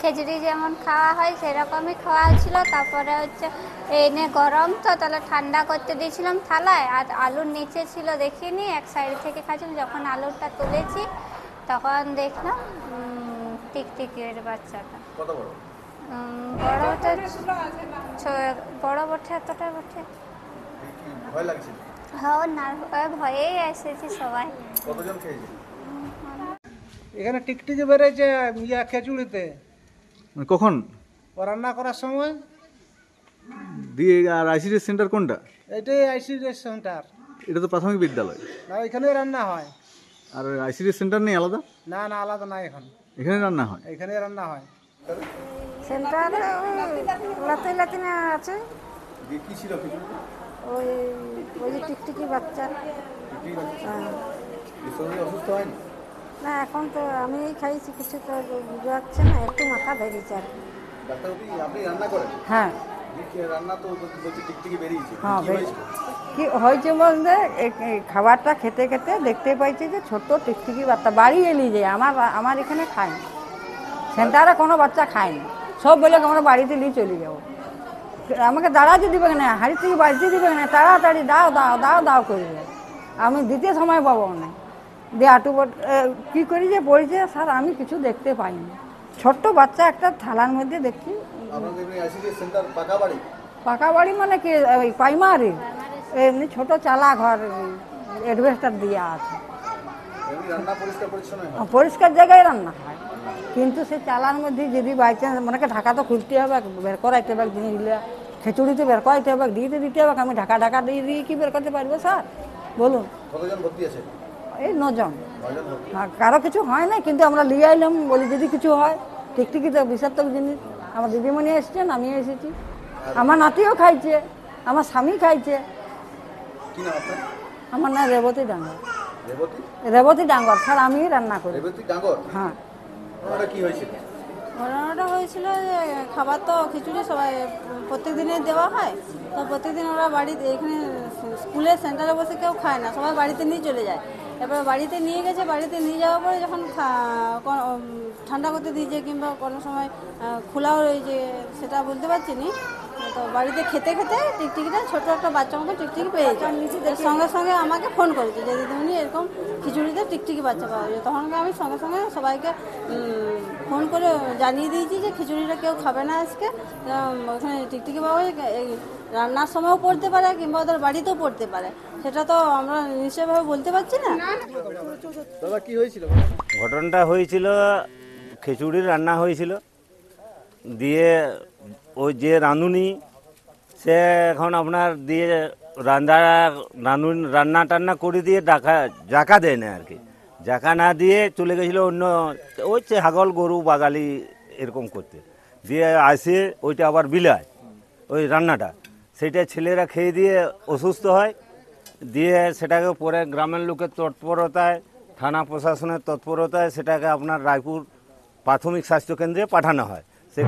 খিচুড়ি যেমন খাওয়া হয় সেরকমই খাওয়া ছিল। তারপরে হচ্ছে এনে গরম তো তাহলে ঠান্ডা করতে দিয়েছিলাম থালায়, আর আলুর নিচে ছিল দেখিনি, এক সাইড থেকে খাচ্ছিলাম। যখন আলুটা তুলেছি তখন দেখলাম টিকটিকির বাচ্চাটা। কত বড়? বড়টা বড় বটে, এতটা বটে। ভয় লাগছিল? হ্যাঁ, না ভয়েই এসেছি সবাই। কতজন খেয়েছে? এখানে টিকটিকি বেড়েছে খিচুড়িতে। কখন রান্না করার সময়। দিয়ে আর আইসিডি সেন্টার কোনটা? এটাই আইসিডি সেন্টার। এটা তো প্রাথমিক বিদ্যালয়। না, এখানেই রান্না হয়। আর আইসিডি সেন্টার নেই আলাদা? না না, আলাদা নাই, এখানে রান্না হয়। এখানেই রান্না হয়। সেন্টার লাতিনা আছে। কি ছিল খিচুড়িতে? ওই ওই যে টিকটিকি বাচ্চা। শরীর অসুস্থ হয়নি? না, এখন তো আমি খাইছি, কিছু তো বুঝাচ্ছে না, একটু মাথা ধরেছে আর কি। ডাক্তারবাবু আপনি রান্না করেন? হ্যাঁ রান্না তো বলছি টিকটিকি বেরিয়েছে। হ্যাঁ, কি হয়েছে বলতে খাবারটা খেতে খেতে দেখতে পাইছি যে ছোট টিকটিকি বাচ্চা বাড়ি এলি যে আমার এখানে খায় না, সেন্টারে কোনো বাচ্চা খায় না। সব বলে আমরা বাড়িতে নিয়ে চলে যাবো। আমাকে দাঁড়াতে দিবে না, হাড়ি থেকে বাড়িতে দিবে না, তাড়াতাড়ি দাও দাও দাও দাও করবে। আমি দিতে সময় পাবো না, দিয়ে আটু কী করি যে বলছে স্যার আমি কিছু দেখতে পাইনি। ছোট্ট বাচ্চা একটা থালার মধ্যে দেখি। পাকা বাড়ি মানে কি ওই প্রাইমারি, এমনি ছোট চালা ঘর, অ্যাডভেস্টার দিয়ে আছে। পরিষ্কার জায়গায় রান্না হয়, কিন্তু সে চালার মধ্যে যদি বাই চান্স মানে ঢাকা তো খুলতে হবে, বের করাইতে হবে জিনিসগুলো, খিচুড়িতে বের করাইতে হবে, দিতে হবে। আমি ঢাকা দিয়ে কি বের করতে পারবো স্যার বলুন? এই 9 জন। কারো কিছু হয় না, কিন্তু আমরা নিয়ে আইলাম, বলি যদি কিছু হয়। টিকটিকি তো বিষাক্তক জিনিস। আমার দিদিমণি এসছেন, আমি এসেছি, আমার নাতিও খাইছে, আমার স্বামী খাইছে। আমার না রেবতী ডাঙ্গর। রেবতী ডাঙ্গর স্যার, আমি রান্না করি। হ্যাঁ। ঘটনাটা হয়েছিল যে খাবার তো খিচুড়ি সবাই প্রত্যেক দিনে দেওয়া হয়, তো প্রত্যেকদিন ওরা বাড়িতে এখানে স্কুলের সেন্টারে বসে কেউ খায় না, সবাই বাড়িতে নিয়ে চলে যায়। এবার বাড়িতে নিয়ে গেছে, বাড়িতে নিয়ে যাওয়ার পরে যখন ঠান্ডা করতে দিয়েছে কিংবা কোনো সময় খোলাও রয়েছে সেটা বলতে পারছি না, তো বাড়িতে খেতে খেতে টিকটিকিটা ছোটো একটা বাচ্চা মতো টিকটিকি পেয়েছে। সঙ্গে সঙ্গে আমাকে ফোন করেছে যে দিদিমণি এরকম খিচুড়িতে টিকটিকি বাচ্চা পাওয়া যায়। তখন আমি সঙ্গে সঙ্গে সবাইকে ফোন করে জানিয়ে দিয়েছি যে খিচুড়িটা কেউ খাবে না আজকে, ওখানে টিকটিকি পাওয়া যায়, রান্নার সময়ও পড়তে পারে কিংবা ওদের বাড়িতেও পড়তে পারে, সেটা তো আমরা নিশ্চয়ভাবে বলতে পারছি না। দাদা কি হয়েছিল? ঘটনাটা হয়েছিল খিচুড়ির রান্না হয়েছিল, দিয়ে ওই যে রাঁধুনি সে এখন আপনার দিয়ে রান্না টান্না করে দিয়ে জাকা দেয় না আর কি, জাকা না দিয়ে চলে গেছিলো অন্য ওই ছাগল গরু বাগালি এরকম করতে, দিয়ে আসে ওইটা আবার বিলায় ওই রান্নাটা, সেইটা ছেলেরা খেয়ে দিয়ে অসুস্থ হয়, দিয়ে সেটাকে পরে গ্রামের লোকের তৎপরতায়, থানা প্রশাসনের তৎপরতায় সেটাকে আপনার রায়পুর প্রাথমিক স্বাস্থ্যকেন্দ্রে পাঠানো হয়। সে